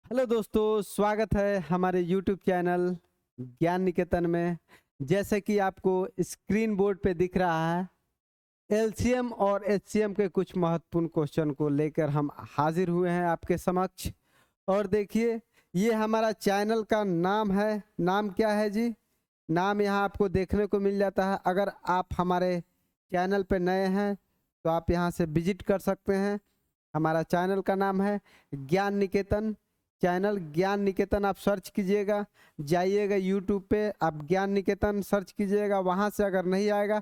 Hello दोस्तों, स्वागत है हमारे YouTube चैनल ज्ञान निकेतन में। जैसे कि आपको स्क्रीन बोर्ड पे दिख रहा है, एलसीएम और एचसीएम के कुछ महत्वपूर्ण क्वेश्चन को लेकर हम हाजिर हुए हैं आपके समक्ष। और देखिए, ये हमारा चैनल का नाम है। नाम क्या है जी? नाम यहाँ आपको देखने को मिल जाता है। अगर आप हमारे चैनल पे नए हैं तो आप यहाँ से विजिट कर सकते हैं। हमारा चैनल का नाम है ज्ञान निकेतन। चैनल ज्ञान निकेतन आप सर्च कीजिएगा, जाइएगा यूट्यूब पे, आप ज्ञान निकेतन सर्च कीजिएगा। वहाँ से अगर नहीं आएगा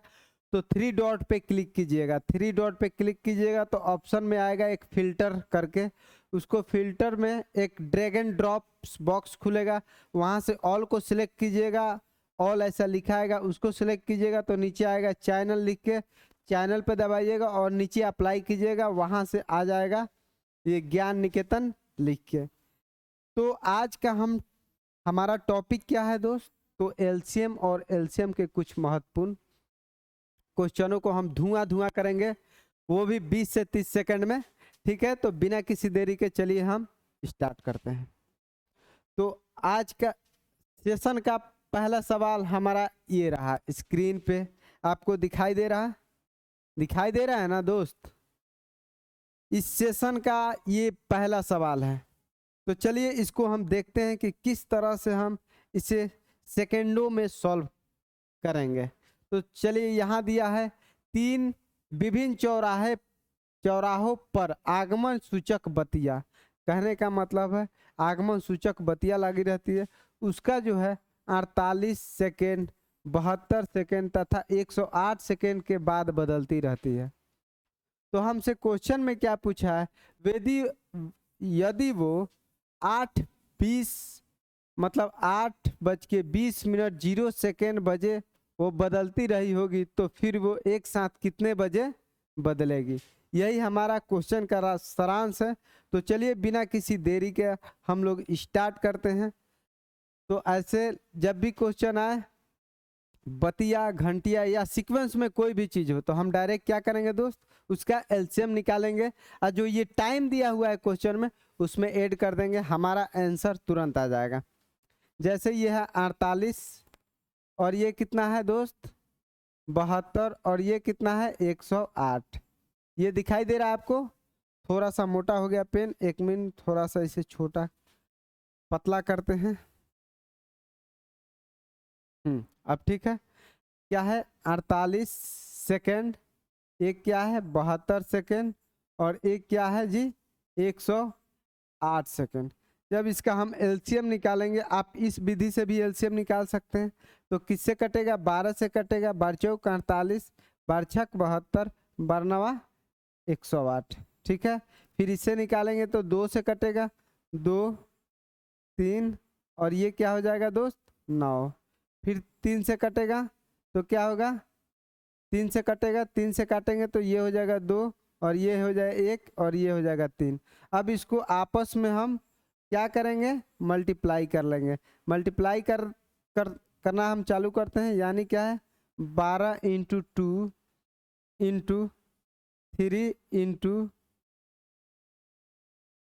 तो थ्री डॉट पे क्लिक कीजिएगा। थ्री डॉट पे क्लिक कीजिएगा तो ऑप्शन में आएगा एक फ़िल्टर करके। उसको फ़िल्टर में एक ड्रैग एंड ड्रॉप बॉक्स खुलेगा, वहाँ से ऑल को सिलेक्ट कीजिएगा। ऑल ऐसा लिखा आएगा, उसको सिलेक्ट कीजिएगा तो नीचे आएगा चैनल लिख के, चैनल पे दबाइएगा और नीचे अप्लाई कीजिएगा। वहाँ से आ जाएगा ये ज्ञान निकेतन लिख के। तो आज का हमारा टॉपिक क्या है दोस्त? तो एलसीएम और एलसीएम के कुछ महत्वपूर्ण क्वेश्चनों को हम धुआं धुआं करेंगे, वो भी 20 से 30 सेकंड में। ठीक है, तो बिना किसी देरी के चलिए हम स्टार्ट करते हैं। तो आज का सेशन का पहला सवाल हमारा ये रहा। स्क्रीन पे आपको दिखाई दे रहा है ना दोस्त? इस सेशन का ये पहला सवाल है। तो चलिए इसको हम देखते हैं कि किस तरह से हम इसे सेकेंडों में सॉल्व करेंगे। तो चलिए, यहाँ दिया है 3 विभिन्न चौराहों पर आगमन सूचक बत्तियां। कहने का मतलब है आगमन सूचक बत्तियां लगी रहती है, उसका जो है 48 सेकेंड, 72 सेकेंड तथा 108 सेकेंड के बाद बदलती रहती है। तो हमसे क्वेश्चन में क्या पूछा है? यदि यदि वो 8:20 मतलब 8:20 बजे वो बदलती रही होगी, तो फिर वो एक साथ कितने बजे बदलेगी? यही हमारा क्वेश्चन का सारांश है। तो चलिए बिना किसी देरी के हम लोग स्टार्ट करते हैं। तो ऐसे जब भी क्वेश्चन आए, बतिया, घंटिया या सीक्वेंस में कोई भी चीज हो, तो हम डायरेक्ट क्या करेंगे दोस्त? उसका एलसीएम निकालेंगे और जो ये टाइम दिया हुआ है क्वेश्चन में उसमें ऐड कर देंगे, हमारा आंसर तुरंत आ जाएगा। जैसे ये है 48 और ये कितना है दोस्त? 72 और ये कितना है? 108। ये दिखाई दे रहा है आपको? थोड़ा सा मोटा हो गया पेन, एक मिनट थोड़ा सा इसे छोटा पतला करते हैं। अब ठीक है। क्या है? 48 सेकेंड, एक क्या है? 72 सेकेंड और एक क्या है जी? 108 सेकेंड। जब इसका हम एलसीएम निकालेंगे, आप इस विधि से भी एलसीएम निकाल सकते हैं। तो किससे कटेगा? 12 से कटेगा। 12 चौक 48, 12 छक 72, 12 नवा 108। ठीक है, फिर इससे निकालेंगे तो 2 से कटेगा, 2, 3 और ये क्या हो जाएगा दोस्त? 9। फिर 3 से कटेगा तो क्या होगा? 3 से कटेगा, 3 से काटेंगे तो ये हो जाएगा 2 और ये हो जाएगा 1 और ये हो जाएगा 3। अब इसको आपस में हम क्या करेंगे? मल्टीप्लाई कर लेंगे। मल्टीप्लाई करना हम चालू करते हैं, यानी क्या है? 12 इंटू 2 इंटू 3 इंटू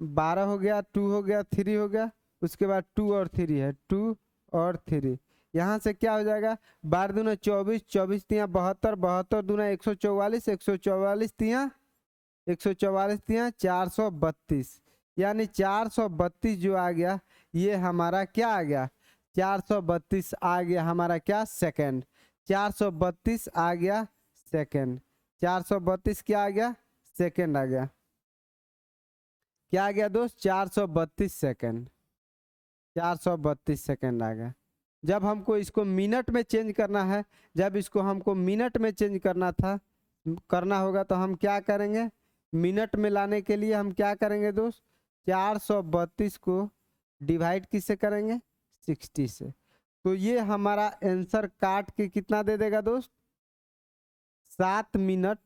12 हो गया, 2 हो गया, 3 हो गया, उसके बाद 2 और 3 है, 2 और 3। यहाँ से क्या हो जाएगा? 12 दूना 24, 24 तिया 72, 72 दूना 144, 144 तिया 144 तिया 432। यानी 432 जो आ गया, ये हमारा क्या आ गया? 432 आ गया हमारा क्या? सेकंड। 432 आ गया सेकंड। 432 क्या आ गया? सेकंड आ गया। क्या आ गया दोस्त? 432 सेकंड। 432 सेकंड आ गया। जब हमको इसको मिनट में चेंज करना है, जब इसको हमको मिनट में चेंज करना होगा तो हम क्या करेंगे? मिनट में लाने के लिए हम क्या करेंगे दोस्त? 432 को डिवाइड किससे करेंगे? 60 से। तो ये हमारा आंसर काट के कितना दे देगा दोस्त? 7 मिनट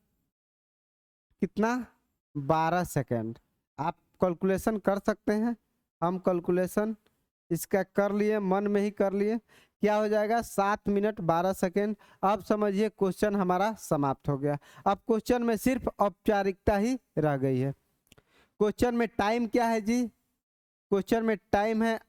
कितना? 12 सेकंड। आप कैलकुलेशन कर सकते हैं, हम कैलकुलेशन इसका कर लिए, मन में ही कर लिए। क्या हो जाएगा? 7 मिनट 12 सेकेंड। अब समझिए क्वेश्चन हमारा समाप्त हो गया। अब क्वेश्चन में सिर्फ औपचारिकता ही रह गई है। क्वेश्चन में टाइम क्या है जी? क्वेश्चन में टाइम है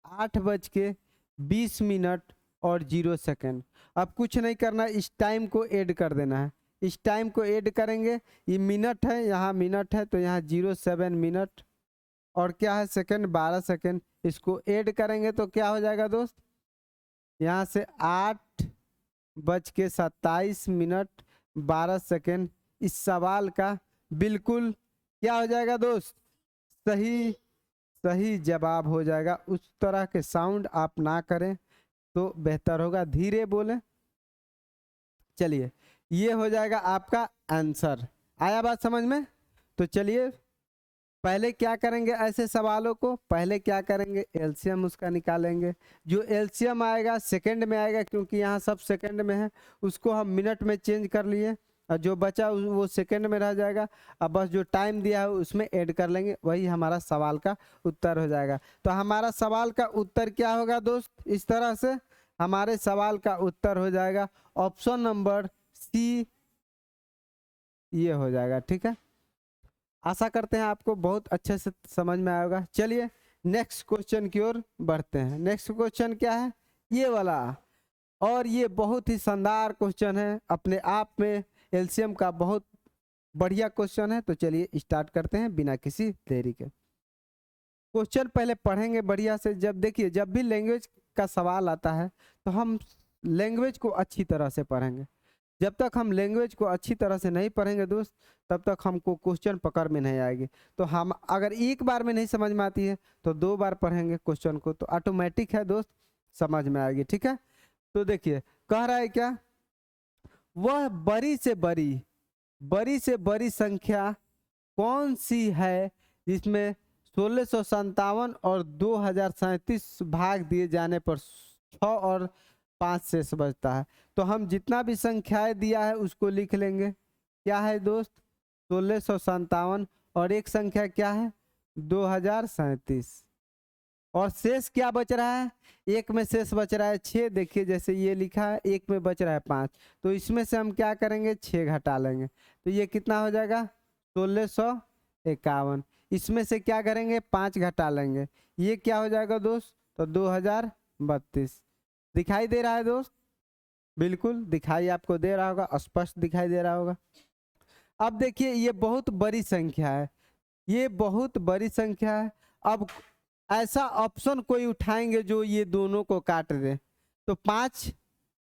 8:20 और 0 सेकंड। अब कुछ नहीं करना, इस टाइम को ऐड कर देना है। इस टाइम को ऐड करेंगे, ये मिनट है, यहाँ मिनट है तो यहाँ 07 मिनट, और क्या है सेकंड 12 सेकंड। इसको ऐड करेंगे तो क्या हो जाएगा दोस्त, यहाँ से 8:27 इस सवाल का बिल्कुल क्या हो जाएगा दोस्त, सही सही जवाब हो जाएगा। उस तरह के साउंड आप ना करें तो बेहतर होगा, धीरे बोलें। चलिए, ये हो जाएगा आपका आंसर। आया बात समझ में? तो चलिए पहले क्या करेंगे, ऐसे सवालों को पहले क्या करेंगे, एलसीएम उसका निकालेंगे। जो एलसीएम आएगा सेकंड में आएगा, क्योंकि यहाँ सब सेकंड में है, उसको हम मिनट में चेंज कर लिए, और जो बचा वो सेकंड में रह जाएगा। अब बस जो टाइम दिया है उसमें ऐड कर लेंगे, वही हमारा सवाल का उत्तर हो जाएगा। तो हमारा सवाल का उत्तर क्या होगा दोस्त, इस तरह से हमारे सवाल का उत्तर हो जाएगा ऑप्शन नंबर सी, ये हो जाएगा। ठीक है, आशा करते हैं आपको बहुत अच्छे से समझ में आएगा। चलिए नेक्स्ट क्वेश्चन की ओर बढ़ते हैं। नेक्स्ट क्वेश्चन क्या है, ये वाला, और ये बहुत ही शानदार क्वेश्चन है, अपने आप में एलसीएम का बहुत बढ़िया क्वेश्चन है। तो चलिए स्टार्ट करते हैं बिना किसी देरी के। क्वेश्चन पहले पढ़ेंगे बढ़िया से। जब देखिए, जब भी लैंग्वेज का सवाल आता है तो हम लैंग्वेज को अच्छी तरह से पढ़ेंगे। जब तक हम लैंग्वेज को अच्छी तरह से नहीं पढ़ेंगे दोस्त, तब तक हमको क्वेश्चन पकड़ में नहीं आएगी। तो हम अगर एक बार में नहीं समझ में आती है तो 2 बार पढ़ेंगे क्वेश्चन को, तो ऑटोमेटिक है दोस्त समझ में आएगी। ठीक है, तो देखिए कह रहा है क्या, वह बड़ी से बड़ी संख्या कौन सी है जिसमें 1657 और 2037 भाग दिए जाने पर 6 और 5 शेष बचता है। तो हम जितना भी संख्याएं दिया है उसको लिख लेंगे। क्या है दोस्त, 1657, और एक संख्या क्या है 2037, और शेष क्या बच रहा है, एक में शेष बच रहा है 6। देखिए जैसे ये लिखा है, एक में बच रहा है 5, तो इसमें से हम क्या करेंगे 6 घटा लेंगे, तो ये कितना हो जाएगा 1651। इसमें से क्या करेंगे 5 घटा लेंगे, ये क्या हो जाएगा दोस्त, तो 2032। दिखाई दे रहा है दोस्त, बिल्कुल दिखाई आपको दे रहा होगा, स्पष्ट दिखाई दे रहा होगा। अब देखिए ये बहुत बड़ी संख्या है, ये बहुत बड़ी संख्या है। अब ऐसा ऑप्शन कोई उठाएंगे जो ये दोनों को काट दे, तो 5,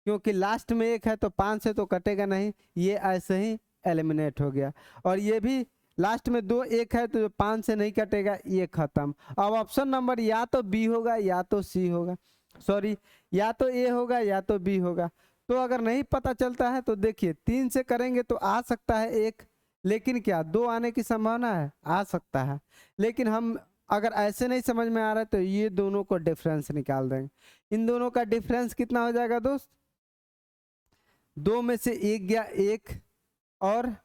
क्योंकि लास्ट में 1 है तो 5 से तो कटेगा नहीं, ये ऐसे ही एलिमिनेट हो गया। और ये भी लास्ट में 2 1 है तो 5 से नहीं कटेगा, ये खत्म। अब ऑप्शन नंबर या तो बी होगा या तो सी होगा, सॉरी या तो ए होगा या तो बी होगा। तो अगर नहीं पता चलता है तो देखिए 3 से करेंगे तो आ सकता है 1, लेकिन क्या 2 आने की संभावना है, आ सकता है। लेकिन हम अगर ऐसे नहीं समझ में आ रहा है तो ये दोनों को डिफरेंस निकाल देंगे। इन दोनों का डिफरेंस कितना हो जाएगा दोस्त, 2 में से 1 गया 1, और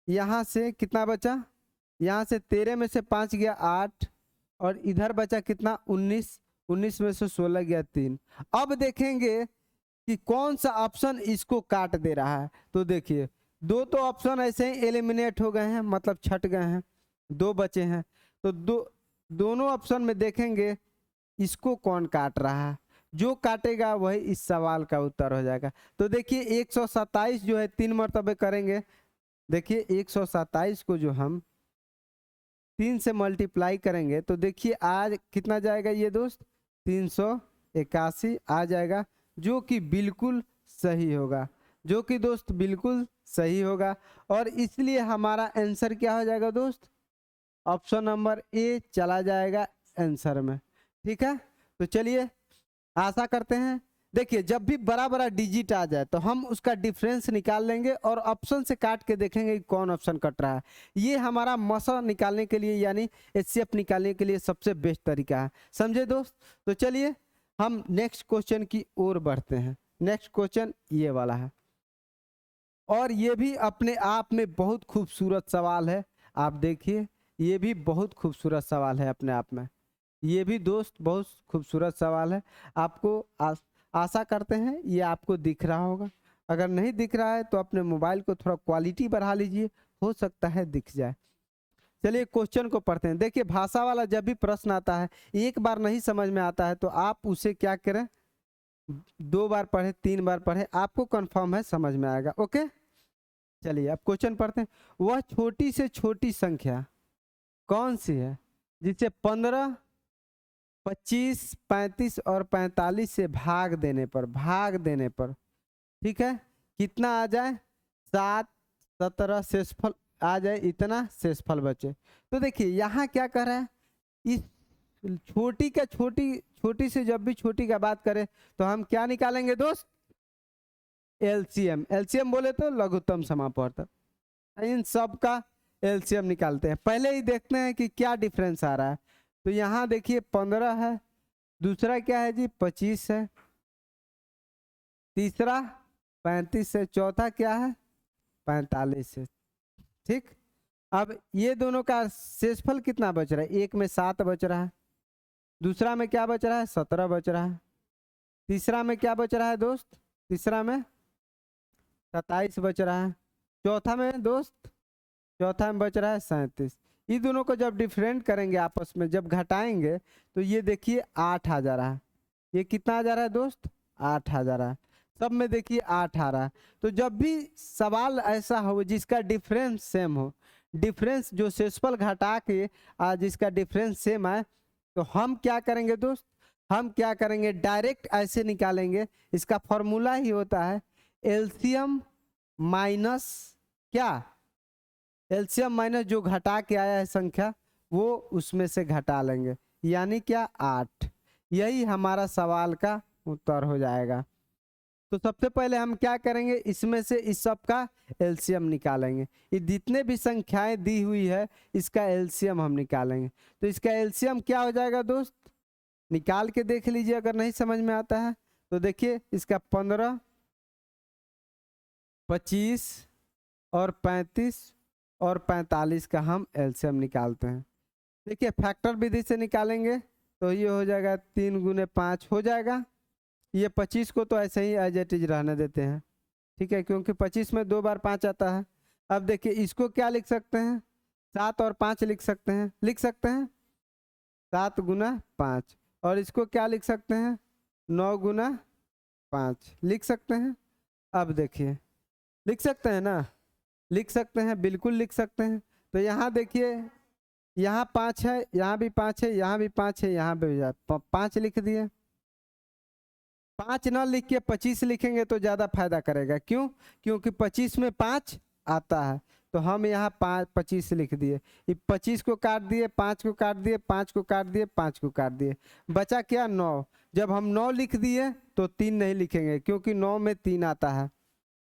यहाँ से कितना बचा, यहाँ से 13 में से 5 गया 8, और इधर बचा कितना 19, 19 में से 16 गया 3। अब देखेंगे कि कौन सा ऑप्शन इसको काट दे रहा है। तो देखिए 2 तो ऑप्शन ऐसे ही एलिमिनेट हो गए हैं, मतलब छट गए हैं, 2 बचे हैं। तो दोनों ऑप्शन में देखेंगे इसको कौन काट रहा है, जो काटेगा वही इस सवाल का उत्तर हो जाएगा। तो देखिए 127 जो है 3 मरतबे करेंगे, देखिए 127 को जो हम 3 से मल्टीप्लाई करेंगे तो देखिए आज कितना जाएगा ये दोस्त, 381 आ जाएगा, जो कि बिल्कुल सही होगा, जो कि दोस्त बिल्कुल सही होगा। और इसलिए हमारा आंसर क्या हो जाएगा दोस्त, ऑप्शन नंबर ए चला जाएगा आंसर में। ठीक है, तो चलिए आशा करते हैं। देखिए जब भी बड़ा बड़ा डिजिट आ जाए तो हम उसका डिफरेंस निकाल लेंगे और ऑप्शन से काट के देखेंगे कि कौन ऑप्शन कट रहा है। ये हमारा मसा निकालने के लिए यानी एचसीएफ निकालने के लिए सबसे बेस्ट तरीका है, समझे दोस्त। तो चलिए हम नेक्स्ट क्वेश्चन की ओर बढ़ते हैं। नेक्स्ट क्वेश्चन ये वाला है, और ये भी अपने आप में बहुत खूबसूरत सवाल है। आप देखिए ये भी बहुत खूबसूरत सवाल है अपने आप में, ये भी दोस्त बहुत खूबसूरत सवाल है। आपको आशा करते हैं ये आपको दिख रहा होगा, अगर नहीं दिख रहा है तो अपने मोबाइल को थोड़ा क्वालिटी बढ़ा लीजिए, हो सकता है दिख जाए। चलिए क्वेश्चन को पढ़ते हैं। देखिए भाषा वाला जब भी प्रश्न आता है, एक बार नहीं समझ में आता है तो आप उसे क्या करें, 2 बार पढ़े, 3 बार पढ़े, आपको कंफर्म है समझ में आएगा। ओके चलिए अब क्वेश्चन पढ़ते हैं। वह छोटी से छोटी संख्या कौन सी है जिसे 15, 25, 35 और 45 से भाग देने पर ठीक है कितना आ जाए, 7, 17 शेषफल आ जाए, इतना शेषफल बचे। तो देखिए यहाँ क्या कर रहा है, इस छोटी से जब भी छोटी का बात करें तो हम क्या निकालेंगे दोस्त, एलसीएम। एलसीएम बोले तो लघुत्तम समापवर्तक, इन सब का एलसीएम निकालते हैं। पहले ही देखते हैं कि क्या डिफरेंस आ रहा है। तो यहाँ देखिए 15 है, दूसरा क्या है जी 25 है, तीसरा 35 है, चौथा क्या है 45 है। ठीक, अब ये दोनों का शेषफल कितना बच रहा है, एक में 7 बच रहा है, दूसरा में क्या बच रहा है 17 बच रहा है, तीसरा में क्या बच रहा है दोस्त, तीसरा में 27 बच रहा है, चौथा में दोस्त, चौथा में बच रहा है 37। ये दोनों को जब डिफरेंट करेंगे आपस में, जब घटाएंगे तो ये देखिए 8 आ जा रहा है। ये कितना आ जा रहा है दोस्त, 8 आ जा रहा है। सब में देखिए 8 आ रहा है। तो जब भी सवाल ऐसा हो जिसका डिफरेंस सेम हो, डिफरेंस जो शेषफल घटा के जिसका डिफरेंस सेम है, तो हम क्या करेंगे दोस्त, हम क्या करेंगे डायरेक्ट ऐसे निकालेंगे। इसका फॉर्मूला ही होता है एलसीएम माइनस क्या, एलसीएम माइनस जो घटा के आया है संख्या वो उसमें से घटा लेंगे, यानी क्या 8। यही हमारा सवाल का उत्तर हो जाएगा। तो सबसे पहले हम क्या करेंगे, इसमें से इस सब का एलसीएम निकालेंगे। ये जितने भी संख्याएं दी हुई है इसका एलसीएम हम निकालेंगे। तो इसका एलसीएम क्या हो जाएगा दोस्त, निकाल के देख लीजिए अगर नहीं समझ में आता है तो। देखिए इसका 15, 25 और 35 और 45 का हम एलसीएम निकालते हैं। देखिए फैक्टर विधि से निकालेंगे तो ये हो जाएगा 3 गुने 5 हो जाएगा। ये 25 को तो ऐसे ही एज इट इज रहने देते हैं, ठीक है, क्योंकि 25 में 2 बार 5 आता है। अब देखिए इसको क्या लिख सकते हैं, 7 और 5 लिख सकते हैं, 7 गुना 5। और इसको क्या लिख सकते हैं, 9 गुना 5 लिख सकते हैं। अब देखिए लिख सकते हैं ना, लिख सकते हैं, बिल्कुल लिख सकते हैं। तो यहाँ देखिए यहाँ 5 है, यहाँ भी 5 है, यहाँ भी 5 है, यहाँ भी 5 लिख दिए। 5 ना लिख के 25 लिखेंगे तो ज्यादा फायदा करेगा। क्यों, क्योंकि 25 में 5 आता है। तो हम यहाँ 25 लिख दिए, 25 को काट दिए, 5 को काट दिए, 5 को काट दिए, 5 को काट दिए, बचा क्या 9। जब हम 9 लिख दिए तो 3 नहीं लिखेंगे क्योंकि 9 में 3 आता है।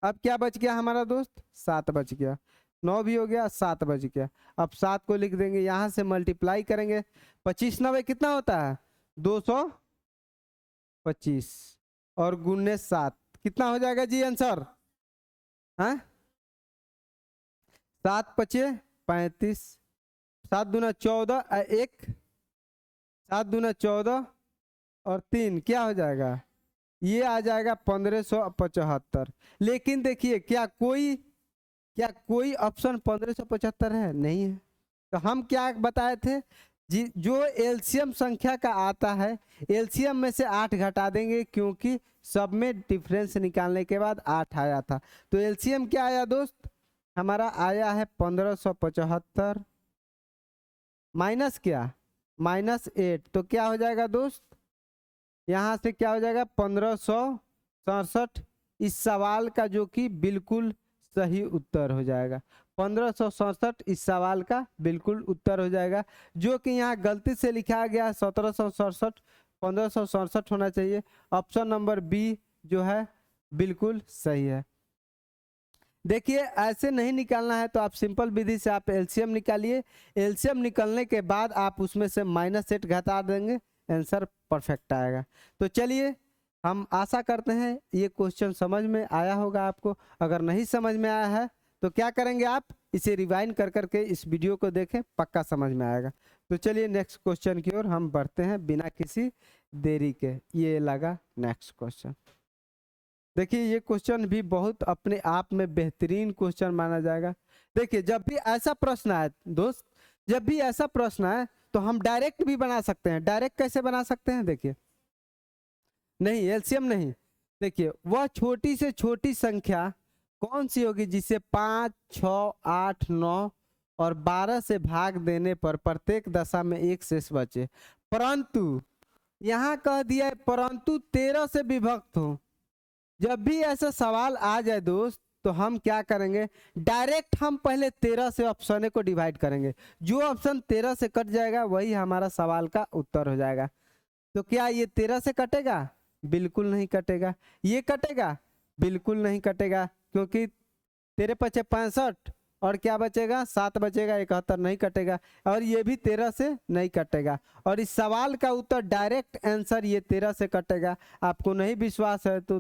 अब क्या बच गया हमारा दोस्त, 7 बच गया। 9 भी हो गया, 7 बच गया। अब 7 को लिख देंगे, यहाँ से मल्टीप्लाई करेंगे। 25 9 कितना होता है 225 और गुने 7 कितना हो जाएगा जी आंसर, हाँ 7 पचे 35, 7 दूना 14, 7 दूना 14 और 3 क्या हो जाएगा, ये आ जाएगा 1575। लेकिन देखिए क्या कोई ऑप्शन 1575 है, नहीं है। तो हम क्या बताए थे जी, जो एलसीएम संख्या का आता है एलसीएम में से 8 घटा देंगे क्योंकि सब में डिफरेंस निकालने के बाद 8 आया था। तो एलसीएम क्या आया दोस्त, हमारा आया है 1575 माइनस क्या, -8। तो क्या हो जाएगा दोस्त, यहाँ से क्या हो जाएगा 1567। इस सवाल का जो कि बिल्कुल सही उत्तर हो जाएगा, 1567 इस सवाल का बिल्कुल उत्तर हो जाएगा। जो कि यहाँ गलती से लिखा गया है 1767, 1567 होना चाहिए। ऑप्शन नंबर बी जो है बिल्कुल सही है। देखिए ऐसे नहीं निकालना है तो आप सिंपल विधि से आप एलसीएम निकालिए। एलसीएम निकलने के बाद आप उसमें से -8 घटा देंगे, आंसर परफेक्ट आएगा। तो चलिए हम आशा करते हैं ये क्वेश्चन समझ में आया होगा आपको। अगर नहीं समझ में आया है तो क्या करेंगे, आप इसे रिवाइंड कर करके इस वीडियो को देखें, पक्का समझ में आएगा। तो चलिए नेक्स्ट क्वेश्चन की ओर हम बढ़ते हैं बिना किसी देरी के। ये लगा नेक्स्ट क्वेश्चन। देखिए ये क्वेश्चन भी बहुत अपने आप में बेहतरीन क्वेश्चन माना जाएगा। देखिए जब भी ऐसा प्रश्न आए दोस्त, जब भी ऐसा प्रश्न है तो हम डायरेक्ट भी बना सकते हैं। डायरेक्ट कैसे बना सकते हैं, देखिए, नहीं एलसीएम नहीं, देखिए वह छोटी से छोटी संख्या कौन सी होगी जिसे 5, 6, 8, 9 और 12 से भाग देने पर प्रत्येक दशा में एक शेष बचे, परंतु यहाँ कह दिया है परंतु 13 से विभक्त हो। जब भी ऐसा सवाल आ जाए दोस्त तो हम क्या करेंगे, डायरेक्ट हम पहले 13 से ऑप्शन को डिवाइड करेंगे। जो ऑप्शन 13 से कट जाएगा वही हमारा सवाल का उत्तर हो जाएगा। तो क्या ये 13 से कटेगा? बिल्कुल नहीं कटेगा। ये कटेगा? बिल्कुल नहीं कटेगा, क्योंकि तेरे पचे 65 और क्या बचेगा 7 बचेगा, 71 नहीं कटेगा। और ये भी 13 से नहीं कटेगा। और इस सवाल का उत्तर डायरेक्ट आंसर ये 13 से कटेगा। आपको नहीं विश्वास है तो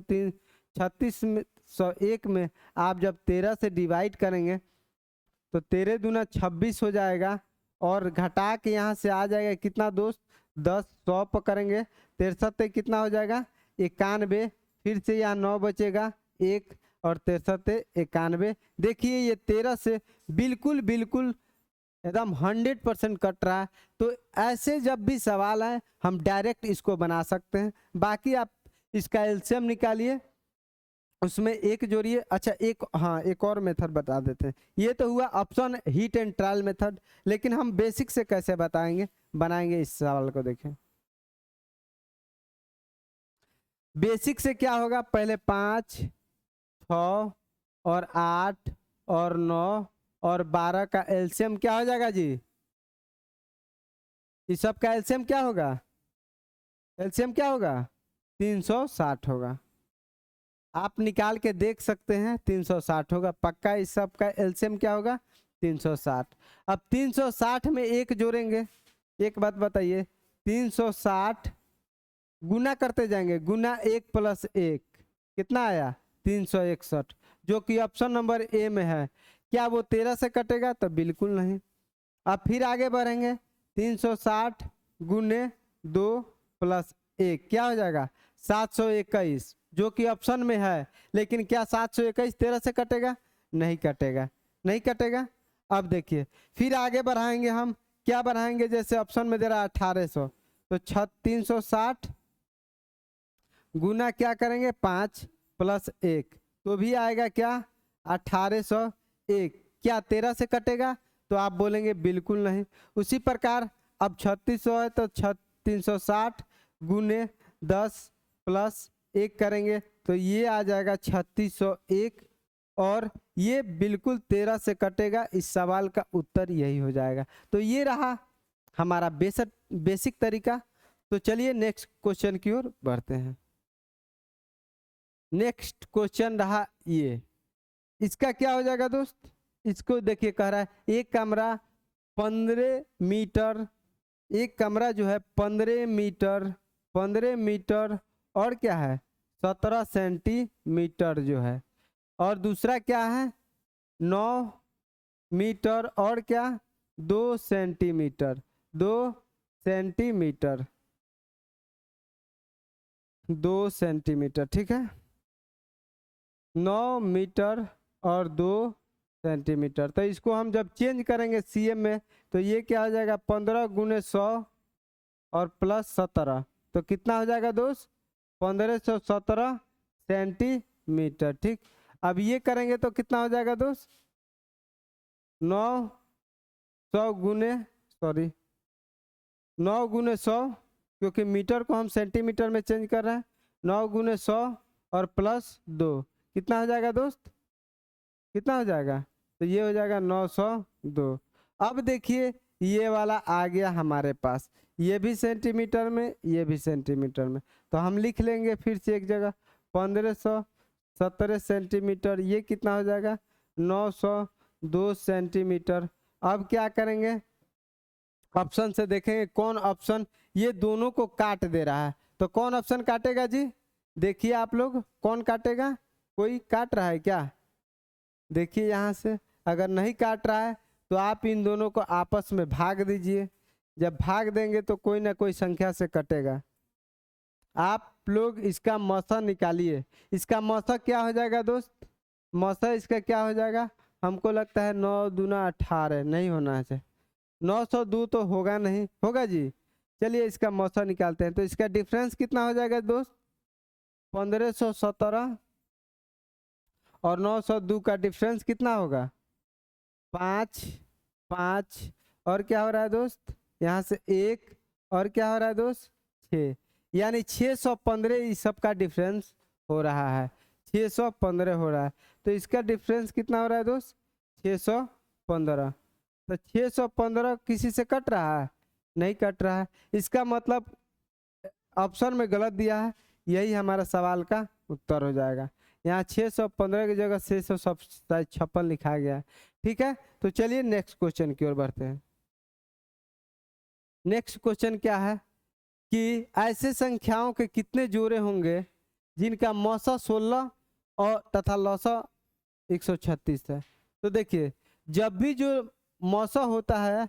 3601 में आप जब 13 से डिवाइड करेंगे तो 13 दूना 26 हो जाएगा, और घटा के यहाँ से आ जाएगा कितना दोस्त, 10, 100 पकड़ेंगे, 63 कितना हो जाएगा 91, फिर से यहाँ 9 बचेगा 1 और 63 91। देखिए ये 13 से बिल्कुल बिल्कुल एकदम 100% कट रहा है। तो ऐसे जब भी सवाल है हम डायरेक्ट इसको बना सकते हैं। बाकी आप इसका एलसीएम निकालिए, उसमें एक जोड़िए। अच्छा एक, हाँ एक और मेथड बता देते हैं। ये तो हुआ option heat and trial method, लेकिन हम बेसिक से कैसे बनाएंगे इस सवाल को देखें। बेसिक से क्या होगा, पहले 5, 6 और 8 और 9 और 12 का एलसीएम क्या हो जाएगा जी, इस सब का एलसीएम क्या होगा, एलसीएम क्या होगा 360 होगा। आप निकाल के देख सकते हैं 360 होगा पक्का। इस सब का एलसीएम क्या होगा 360। अब 360 में एक जोड़ेंगे। एक बात बताइए, 360 गुना करते जाएंगे, गुना 1 + 1 कितना आया 361, जो कि ऑप्शन नंबर ए में है। क्या वो 13 से कटेगा? तो बिल्कुल नहीं। अब फिर आगे बढ़ेंगे, 360 गुने 2 + 1 क्या हो जाएगा 721, जो कि ऑप्शन में है। लेकिन क्या 721 13 से कटेगा? नहीं कटेगा, नहीं कटेगा। अब देखिए फिर आगे बढ़ाएंगे, हम क्या बढ़ाएंगे, जैसे ऑप्शन में दे रहा है 1800, तो 360 गुना क्या करेंगे 5 + 1 तो भी आएगा क्या 1801। क्या 13 से कटेगा? तो आप बोलेंगे बिल्कुल नहीं। उसी प्रकार अब 3600 है तो 360 गुने 10 + 1 करेंगे तो ये आ जाएगा 3601, और ये बिल्कुल 13 से कटेगा। इस सवाल का उत्तर यही हो जाएगा। तो ये रहा हमारा बेसिक तरीका। तो चलिए नेक्स्ट क्वेश्चन की ओर बढ़ते हैं। नेक्स्ट क्वेश्चन रहा ये, इसका क्या हो जाएगा दोस्त, इसको देखिए कह रहा है एक कमरा 15 मीटर, एक कमरा जो है 15 मीटर और क्या है 17 सेंटीमीटर जो है, और दूसरा क्या है 9 मीटर और क्या 2 सेंटीमीटर, 2 सेंटीमीटर, ठीक है 9 मीटर और 2 सेंटीमीटर। तो इसको हम जब चेंज करेंगे सीएम में तो ये क्या हो जाएगा 15 गुने 100 और प्लस 17, तो कितना हो जाएगा दोस्त 1517 सेंटीमीटर। ठीक, अब ये करेंगे तो कितना हो जाएगा दोस्त 9 गुने 100, क्योंकि मीटर को हम सेंटीमीटर में चेंज कर रहे हैं। 9 गुने 100 और प्लस 2 कितना हो जाएगा दोस्त, कितना हो जाएगा, तो ये हो जाएगा 902। अब देखिए ये वाला आ गया हमारे पास, ये भी सेंटीमीटर में, ये भी सेंटीमीटर में, तो हम लिख लेंगे फिर से एक जगह 1517 सेंटीमीटर, ये कितना हो जाएगा 902 सेंटीमीटर। अब क्या करेंगे, ऑप्शन से देखेंगे कौन ऑप्शन ये दोनों को काट दे रहा है, तो कौन ऑप्शन काटेगा जी, देखिए आप लोग कौन काटेगा, कोई काट रहा है क्या, देखिए यहाँ से अगर नहीं काट रहा है तो आप इन दोनों को आपस में भाग दीजिए। जब भाग देंगे तो कोई ना कोई संख्या से कटेगा। आप लोग इसका मौसा निकालिए, इसका मौसा क्या हो जाएगा दोस्त, मौसा इसका क्या हो जाएगा, हमको लगता है 9 दूना 18 नहीं होना चाहिए, 902 तो होगा नहीं, होगा जी। चलिए इसका मौसा निकालते हैं। तो इसका डिफरेंस कितना हो जाएगा दोस्त? 1517 और 902 का डिफरेंस कितना होगा? 5 5 और क्या हो रहा है दोस्त? यहाँ से 1 और क्या हो रहा है दोस्त? 6, यानी 615 इस सब का डिफरेंस हो रहा है। 615 हो रहा है। तो इसका डिफरेंस कितना हो रहा है दोस्त? 615। तो 615 किसी से कट रहा है? नहीं कट रहा है। इसका मतलब ऑप्शन में गलत दिया है, यही हमारा सवाल का उत्तर हो जाएगा। यहाँ 615 की जगह 656 लिखा गया है। ठीक है, तो चलिए नेक्स्ट क्वेश्चन की ओर बढ़ते हैं। नेक्स्ट क्वेश्चन क्या है कि ऐसे संख्याओं के कितने जोड़े होंगे जिनका मौसा 16 और तथा लौसा 136 है? तो देखिए, जब भी जो मौसा होता है,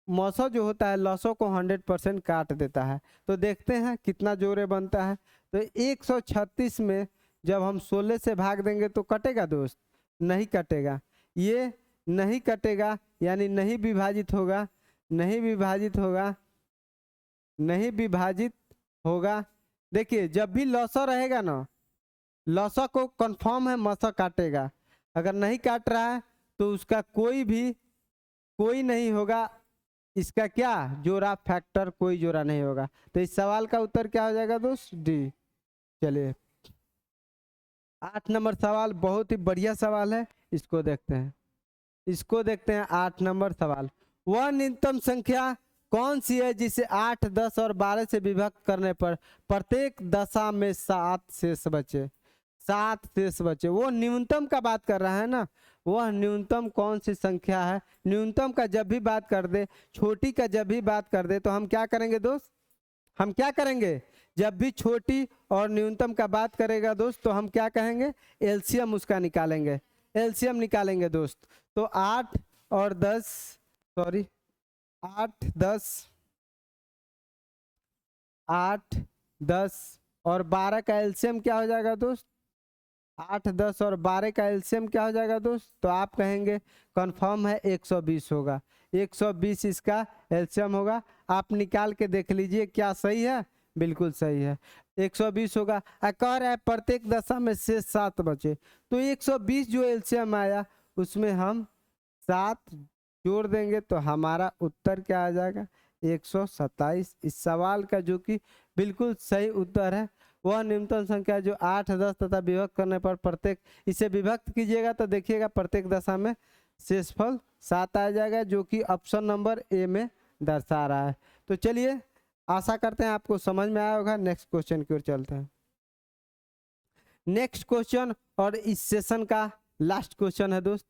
मौसा जो होता है लौसों को 100% काट देता है। तो देखते हैं कितना जोड़े बनता है। तो 136 में जब हम 16 से भाग देंगे तो कटेगा दोस्त? नहीं कटेगा, ये नहीं कटेगा, यानी नहीं विभाजित होगा, नहीं विभाजित होगा, नहीं विभाजित होगा। देखिए, जब भी लौसा रहेगा ना, लौसा को कंफर्म है मौसा काटेगा। अगर नहीं काट रहा है तो उसका कोई नहीं होगा, इसका क्या जोड़ा फैक्टर, कोई जोड़ा नहीं होगा। तो इस सवाल का उत्तर क्या हो जाएगा दोस्त? डी। चलिए 8 नंबर सवाल बहुत ही बढ़िया सवाल है, इसको देखते हैं। इसको देखते हैं 8 नंबर सवाल। वह न्यूनतम संख्या कौन सी है जिसे 8, 10 और 12 से विभक्त करने पर प्रत्येक दशा में 7 शेष बचे? 7 शेष बचे, वो न्यूनतम का बात कर रहा है ना। वह न्यूनतम कौन सी संख्या है? न्यूनतम का जब भी बात कर दे, छोटी का जब भी बात कर दे, तो हम क्या करेंगे दोस्त? हम क्या करेंगे? जब भी छोटी और न्यूनतम का बात करेगा दोस्त, तो हम क्या कहेंगे? एलसीएम उसका निकालेंगे, एलसीएम निकालेंगे दोस्त। तो 8 और 10, सॉरी 8 10, 8 10 और 12 का एलसीएम क्या हो जाएगा दोस्त? 8 10 और 12 का एलसीएम क्या हो जाएगा दोस्त? तो आप कहेंगे कंफर्म है 120 होगा, 120 इसका एलसीएम होगा। आप निकाल के देख लीजिए क्या सही है? बिल्कुल सही है, 120 होगा। कह रहा है प्रत्येक दशा में से 7 बचे, तो 120 जो एलसीएम आया उसमें हम 7 जोड़ देंगे तो हमारा उत्तर क्या आ जाएगा? 127। इस सवाल का जो कि बिल्कुल सही उत्तर है, वह न्यूनतम संख्या जो 8 10 तथा विभक्त करने पर प्रत्येक, इसे विभक्त कीजिएगा तो देखिएगा प्रत्येक दशा में शेषफल 7 आ जाएगा, जो कि ऑप्शन नंबर ए में दर्शा रहा है। तो चलिए आशा करते हैं आपको समझ में आया होगा। नेक्स्ट क्वेश्चन की ओर चलते हैं। नेक्स्ट क्वेश्चन और इस सेशन का लास्ट क्वेश्चन है दोस्त।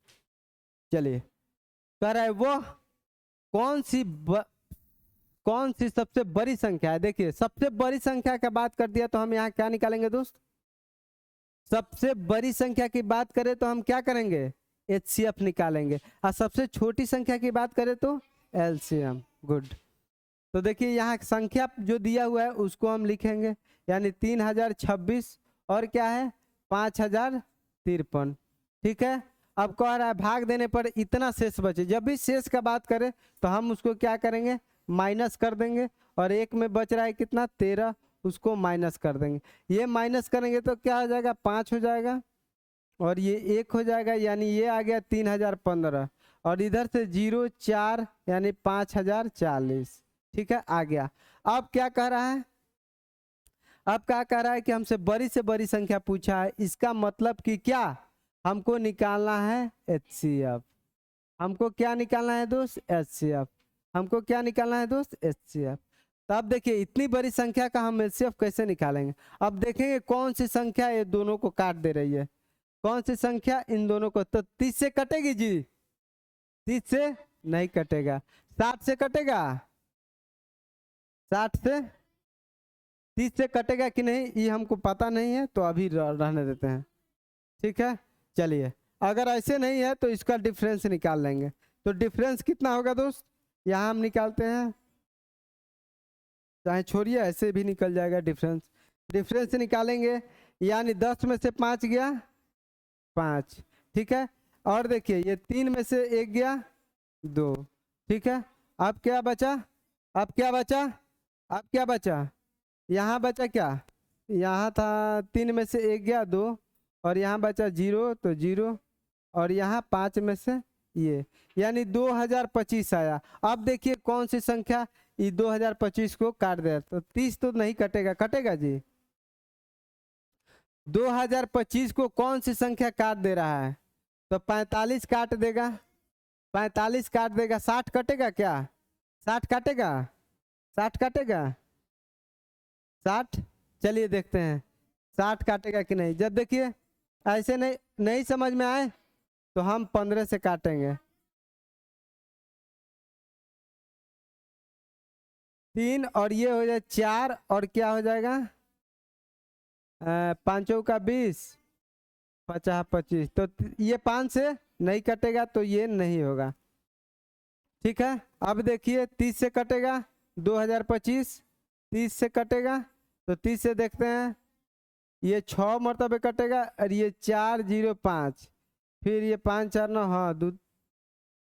चलिए, कह रहा है वो कौन सी सबसे बड़ी संख्या है? देखिए, सबसे बड़ी संख्या का बात कर दिया तो हम यहाँ क्या निकालेंगे दोस्त? सबसे बड़ी संख्या की बात करें तो हम क्या करेंगे? एचसीएफ निकालेंगे। और सबसे छोटी संख्या की बात करें तो एलसीएम। गुड। तो देखिए यहाँ संख्या जो दिया हुआ है उसको हम लिखेंगे, यानी 3026 और क्या है 5053। ठीक है, अब कह रहा है भाग देने पर इतना शेष बचे। जब भी शेष का बात करें तो हम उसको क्या करेंगे? माइनस कर देंगे। और एक में बच रहा है कितना? 13, उसको माइनस कर देंगे। ये माइनस करेंगे तो क्या हो जाएगा? 5 हो जाएगा और ये 1 हो जाएगा, यानी ये आ गया 3015 और इधर से 0 4 यानी 5040। ठीक है, आ गया। अब क्या कह रहा है? अब क्या कह रहा है कि हमसे बड़ी से बड़ी संख्या पूछा है, इसका मतलब कि क्या हमको निकालना है? एचसीएफ। हमको क्या निकालना है दोस्त? एचसीएफ। हमको क्या निकालना है दोस्त? एचसीएफ। तो अब देखिए इतनी बड़ी संख्या का हम एचसीएफ कैसे निकालेंगे? अब देखेंगे कौन सी संख्या ये दोनों को काट दे रही है, कौन सी संख्या इन दोनों को। तो 30 से कटेगी जी? 30 से नहीं कटेगा। 60 से कटेगा? 60 से 30 से कटेगा कि नहीं ये हमको पता नहीं है, तो अभी रहने देते हैं। ठीक है, चलिए अगर ऐसे नहीं है तो इसका डिफरेंस निकाल लेंगे। तो डिफरेंस कितना होगा दोस्त? यहाँ हम निकालते हैं, चाहे छोड़िए ऐसे भी निकल जाएगा डिफरेंस। डिफरेंस निकालेंगे, यानी 10 में से 5 गया 5। ठीक है, और देखिए ये 3 में से 1 गया 2, ठीक है। अब क्या बचा, अब क्या बचा, अब क्या बचा, यहाँ बचा क्या, यहाँ था 3 में से 1 गया 2, और यहाँ बचा 0 तो 0, और यहाँ 5 में से ये, यानी 2025 आया। अब देखिए कौन सी संख्या ये 2025 को काट दे, तो 30 तो नहीं कटेगा, कटेगा जी। 2025 को कौन सी संख्या काट दे रहा है, तो 45 काट देगा, 45 काट देगा, 60 कटेगा क्या, 60 काटेगा, 60 काटेगा, 60, चलिए देखते हैं 60 काटेगा कि नहीं। जब देखिए ऐसे नहीं समझ में आए तो हम 15 से काटेंगे, 3 और ये हो जाए 4, और क्या हो जाएगा, 5 का 20, 50 25, तो ये 5 से नहीं कटेगा तो ये नहीं होगा। ठीक है। अब देखिए 30 से कटेगा 2025, 30 से कटेगा, तो 30 से देखते हैं, ये 6 मरतबे कटेगा, और ये 4 0 5, फिर ये 5 4 9, हाँ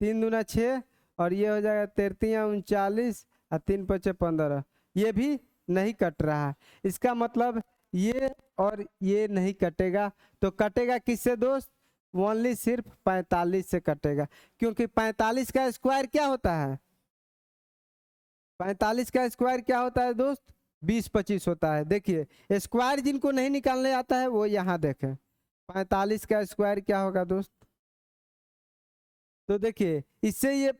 3 दूना 6, और ये हो जाएगा 33 39, और 3 5 15, ये भी नहीं कट रहा है। इसका मतलब ये और ये नहीं कटेगा, तो कटेगा किससे दोस्त, ओनली सिर्फ 45 से कटेगा, क्योंकि 45 का स्क्वायर क्या होता है, 45 का स्क्वायर क्या होता है दोस्त, 20 25 होता है। देखिए स्क्वायर जिनको नहीं निकालने आता है वो यहाँ देखें, 45 का स्क्वायर क्या होगा दोस्त, तो देखिए इससे ये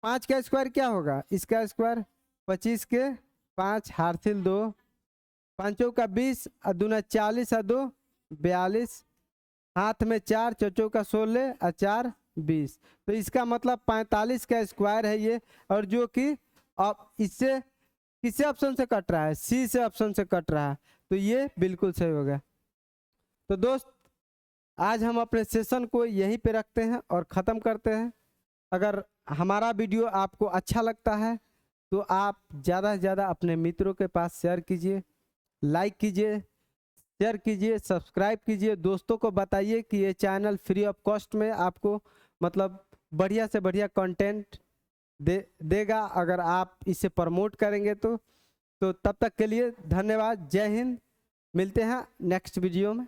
5 का स्क्वायर क्या होगा, इसका स्क्वायर 25 के 5 हार्थिल 2, 5 का 20, और दूना 40, और 2 42, हाथ में 4, चौचो का 16, और 4 20, तो इसका मतलब 45 का स्क्वायर है ये, और जो कि अब इससे किसी ऑप्शन से कट रहा है, सी से ऑप्शन से कट रहा है, तो ये बिल्कुल सही हो गया। तो दोस्त आज हम अपने सेशन को यहीं पे रखते हैं और ख़त्म करते हैं। अगर हमारा वीडियो आपको अच्छा लगता है तो आप ज़्यादा से ज़्यादा अपने मित्रों के पास शेयर कीजिए, लाइक कीजिए, शेयर कीजिए, सब्सक्राइब कीजिए, दोस्तों को बताइए कि ये चैनल फ्री ऑफ कॉस्ट में आपको मतलब बढ़िया से बढ़िया कंटेंट देगा अगर आप इसे प्रमोट करेंगे तो तब तक के लिए धन्यवाद, जय हिंद, मिलते हैं नेक्स्ट वीडियो में।